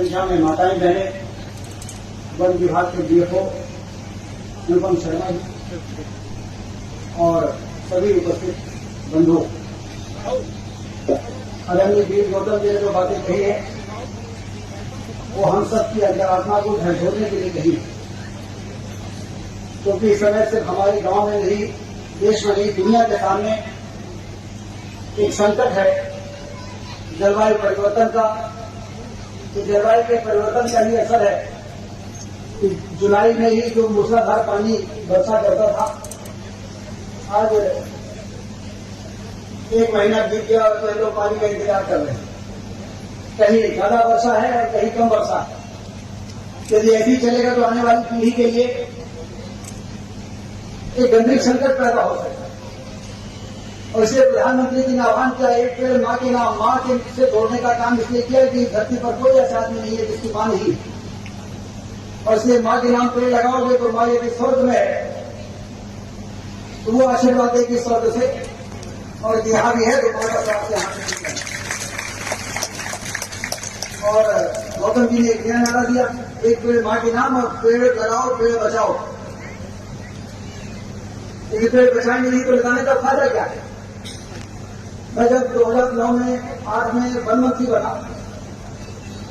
संख्या में माताएं बहनें, वन विभाग के डीएफओ अनुपम शर्मा जी और सभी उपस्थित बंधु। आदरणीय वीर गौतम जी ने जो बातें कही है वो हम सब की अंतरात्मा को झकझोरने के लिए कही, क्योंकि इस समय सिर्फ हमारे गांव में नहीं, देश में नहीं, दुनिया के सामने एक संकट है जलवायु परिवर्तन का। तो जलवायु के परिवर्तन का ही असर है कि जुलाई में ही जो मूसलाधार पानी वर्षा करता था, आज 1 महीना बीत गया और तो लोग पानी का इंतजार कर रहे हैं। कहीं ज्यादा वर्षा है और कहीं कम वर्षा है। यदि ऐसे ही चलेगा तो आने वाली पीढ़ी के लिए एक गंभीर संकट पैदा हो सकता है। और इसलिए प्रधानमंत्री जी ने आह्वान किया, एक पेड़ माँ के नाम, माँ के से जोड़ने का काम इसलिए किया कि धरती पर कोई ऐसा आदमी नहीं है जिसकी माँ नहीं। और इसलिए माँ के नाम पेड़ लगाओगे तो माँ यदि स्वर्ग में है तो वो आशीर्वाद देगी स्वर्ग से, और यहाँ भी है तो माँ का साथ से यहाँ। और गौतम जी ने एक नया नारा दिया, एक पेड़ माँ के नाम और पेड़ लगाओ पेड़ बचाओ। ये पेड़ बचाएंगे नहीं तो लगाने का फायदा क्या है। मैं जब 2009 में 8 में वन मंत्री बना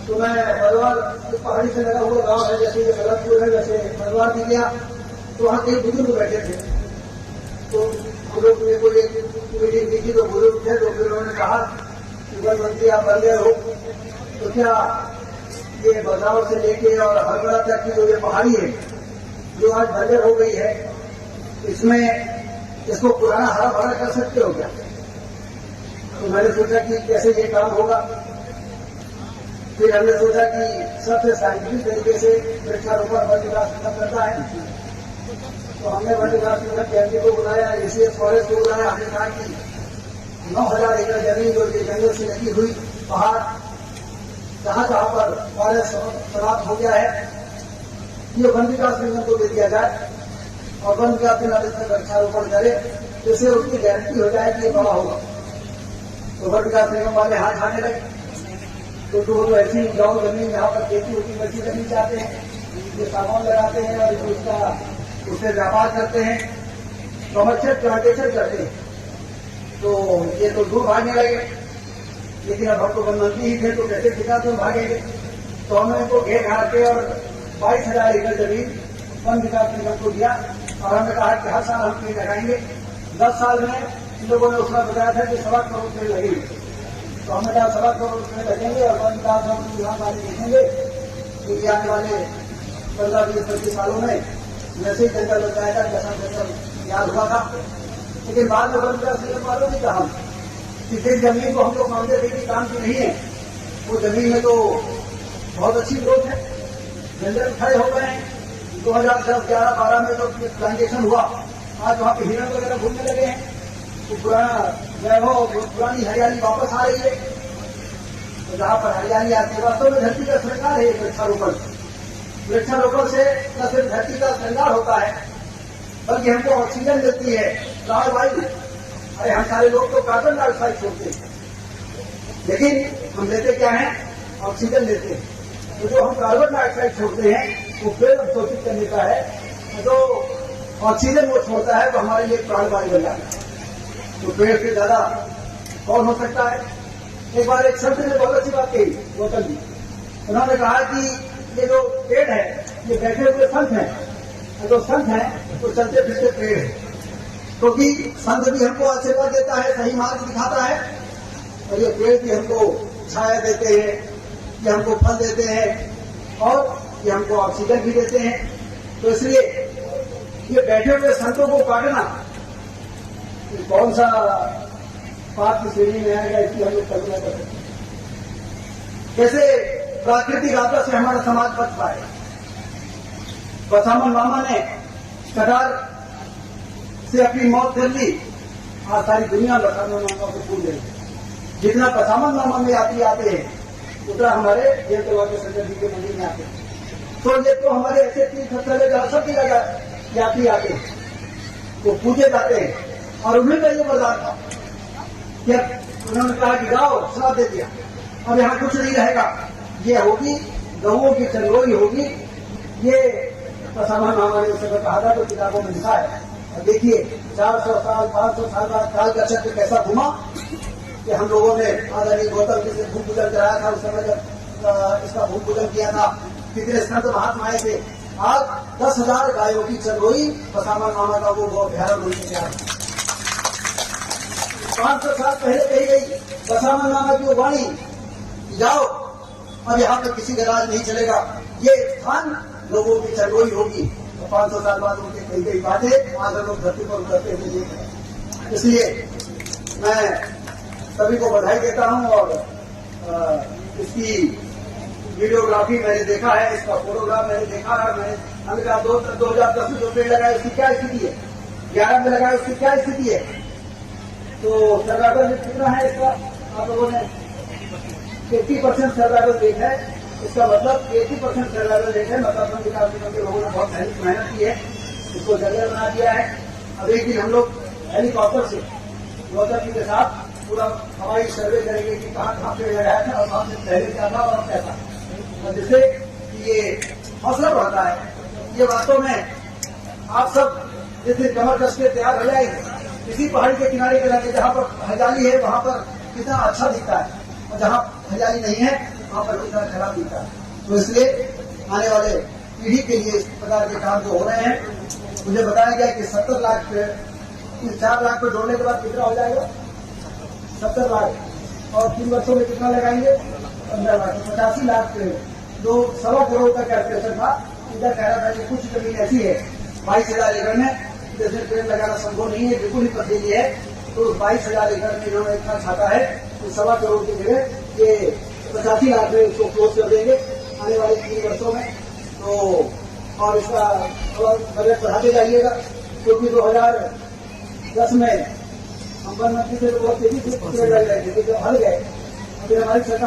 तो मैं बलवार पहाड़ी से लगा हुआ गांव है, जैसे ये गलतपुर है, वैसे बलवार भी गया तो वहां कई बुजुर्ग बैठे थे। तो बुजुर्ग ने कोई मीटिंग की थी तो बुजुर्ग थे, तो फिर उन्होंने कहा कि वन मंत्री आप बन गए हो तो क्या ये बदलाव से लेके और हरबड़ा तक की जो ये पहाड़ी है जो आज बंजर हो गई है, इसमें इसको पुराना हरा भरा कर सकते हो क्या। तो मैंने सोचा कि कैसे ये काम होगा। फिर हमने सोचा कि सबसे साइंटिफिक तरीके से वृक्षारोपण वन विकास विभाग करता है, तो हमने वन विकास विभाग के एमडी को बुलाया, एसीएस फॉरेस्ट को बुलाया। हमने कहा कि 9000 एकड़ जमीन जो जंगल से लगी हुई पहाड़ जहां जहां पर फॉरेस्ट समाप्त हो गया है, ये वन विकास निगम को दे दिया जाए और वन विकास निगम इसमें वृक्षारोपण करे, जिससे उसकी गारंटी हो जाए कि ये बड़ा होगा। तो वन विकास निगम वाले हाथ आने लगे, तो वो ऐसी गाँव जमीन जहां पर खेती होती वैसी जमीन चाहते हैं, ये सामान लगाते हैं और उसका उससे व्यापार करते हैं, कमर्शियल प्लांटेशन करते हैं। तो ये तो दूर भागने लगे, लेकिन अब हम तो वन मंत्री ही थे तो कैसे विकास में भागेंगे। तो हमने इनको घेर घार के और 22,000 एकड़ जमीन वन विकास निगम को दिया और हमने कहा कि हर साल हम पेड़ लगाएंगे। 10 साल में इन लोगों ने उसका बताया था कि 1.25 करोड़ पेड़ लगेंगे। तो हमने कहा 1.25 करोड़ पेड़ लगेंगे और वन विकास विभाग वाले देखेंगे कि आने वाले 15-20-25 सालों में वैसे ही जंगल बच जाएगा जैसा जंगल याद हुआ था। लेकिन बाद में वन विकास निगम वालों ने कहा कि जिस जमीन को हम लोग मानते थे कि काम की नहीं है, वो जमीन में तो बहुत अच्छी ग्रोथ है, जंगल खड़े हो गए हैं। 2010, 11, 12 में जो प्लांटेशन हुआ, आज वहां पे हिरण वगैरह घूमने लगे हैं, तो पुराना वैभव, पुरानी हरियाली वापस आ रही है। तो जहां पर हरियाली आती है, वास्तव में धरती का श्रृंगार है वृक्षारोपण। वृक्षारोपण से न सिर्फ धरती का श्रृंगार होता है बल्कि हमको ऑक्सीजन देती है, प्राणवायु। अरे हम सारे लोग तो कार्बन डाइऑक्साइड छोड़ते हैं, लेकिन हम लेते क्या है, ऑक्सीजन लेते हैं। तो जो हम कार्बन डाइऑक्साइड छोड़ते हैं वो पेड़ अवशोषित करने का है, तो ऑक्सीजन वो छोड़ता है तो हमारे लिए प्राणवायु बन जाता है। तो पेड़ से ज्यादा कौन हो सकता है। एक बार एक संत ने बहुत अच्छी बात कही, गौतम जी, उन्होंने कहा कि ये जो पेड़ है ये बैठे हुए संत हैं, जो संत हैं तो चलते फिरते पेड़ है, क्योंकि संत भी हमको आशीर्वाद देता है, सही मार्ग दिखाता है, और ये पेड़ भी हमको छाया देते हैं, ये हमको फल देते हैं और ये हमको ऑक्सीजन भी देते हैं। तो इसलिए ये बैठे हुए संतों को काटना कौन सा पाप की श्रेणी में आएगा, इसकी हम लोग कल्पना कर सकते हैं। कैसे प्राकृतिक आपदा से हमारा समाज बच पाए। पसामन मामा ने कटार से अपनी मौत कर ली, आज सारी दुनिया पसामन मामा को भूल गई। जितना पसामन मामा में यात्री आते हैं उतना हमारे देव दरबार के संजय जी के मंदिर में आते हैं। तो ये तो हमारे ऐसे तीर्थ स्थल है जहां सब जगह यात्री आते हैं, वो पूजे जाते हैं। और उन्हें का ये वरदान था कि उन्होंने कहा कि जाओ, श्राप दे दिया, अब यहाँ कुछ नहीं रहेगा, ये होगी लोगों की चंगोई होगी, ये पसामा मामा ने उस समय कहा था, तो किताबों में लिखा है। और देखिए 400 साल 500 साल बाद काल का चक्र कैसा घुमा कि हम लोगों ने आदरणीय गौतम जी से भूमि पूजन कराया था। उस समय जब इसका भूमि पूजन किया था, कितने संत महात्माएं थे। आज 10,000 गायों की चंगोई पसामा मामा का वो अभ्यारण्य होने गया। 500 साल पहले कही गई पसामा मामा की वो वाणी, जाओ अब यहाँ पर किसी का राज नहीं चलेगा, ये स्थान लोगों की चंगोई होगी। तो 500 साल बाद उनकी कही गई बातें आज हम लोग धरती पर उतरते हुए देख रहे हैं। इसलिए मैं सभी को बधाई देता हूं। और इसकी वीडियोग्राफी मैंने देखा है, इसका फोटोग्राफ मैंने देखा है। मैंने कहा 2010 में जो पेड़ लगाए उसकी क्या स्थिति है, 11 में लगाए उसकी क्या स्थिति है। तो सर्वाइवल रेट कितना है इसका, आप लोगों ने 80% सर्वाइवल रेट है। इसका मतलब 80% सर्वाइवल रेट है। मतलब विकास निगम के लोगों ने बहुत मेहनत की है, इसको जंगल बना दिया है। अब एक दिन हम लोग हेलीकॉप्टर से गौतम जी के साथ पूरा हवाई सर्वे करेंगे कि कहाँ कहाँ पेड़ लगाया था और कहाँ से पहले क्या था और कैसा, और जिससे ये हौसला बढ़ता है। ये वास्तव में आप सब जिस दिन कमर कस के तैयार हो जाएंगे, किसी पहाड़ी के किनारे पे रहते, जहाँ पर हरियाली है वहाँ पर कितना अच्छा दिखता है, और जहाँ हरियाली नहीं है वहाँ पर कितना खराब दिखता है। तो इसलिए आने वाले पीढ़ी के लिए इस प्रकार के काम जो हो रहे हैं, मुझे बताया गया कि 70 लाख पेड़, इस 4 लाख पे जोड़ने के बाद कितना हो जाएगा, 70 लाख, और 3 वर्षों में कितना लगाएंगे, 15 लाख, 85 लाख पेड़। जो 1.25 करोड़ का कैलकुलेशन था, इधर कह रहा था कि कुछ जमीन ऐसी है 22,000 एकड़ में जिसमें पेड़ लगाना संभव नहीं है, बिल्कुल ही पथरीली है। तो 22,000 एकड़ में इन्होंने इतना छाता है कि 1.25 करोड़ की जगह ये 85 लाख में इसको क्लोज कर देंगे आने वाले 3 वर्षों में। तो और इसका बजट बढ़ाते जाइएगा, क्योंकि 2010 में हम वन मंत्री से बहुत तेजी से पेड़ लग रहे थे, जब हल गए फिर हमारी सरकार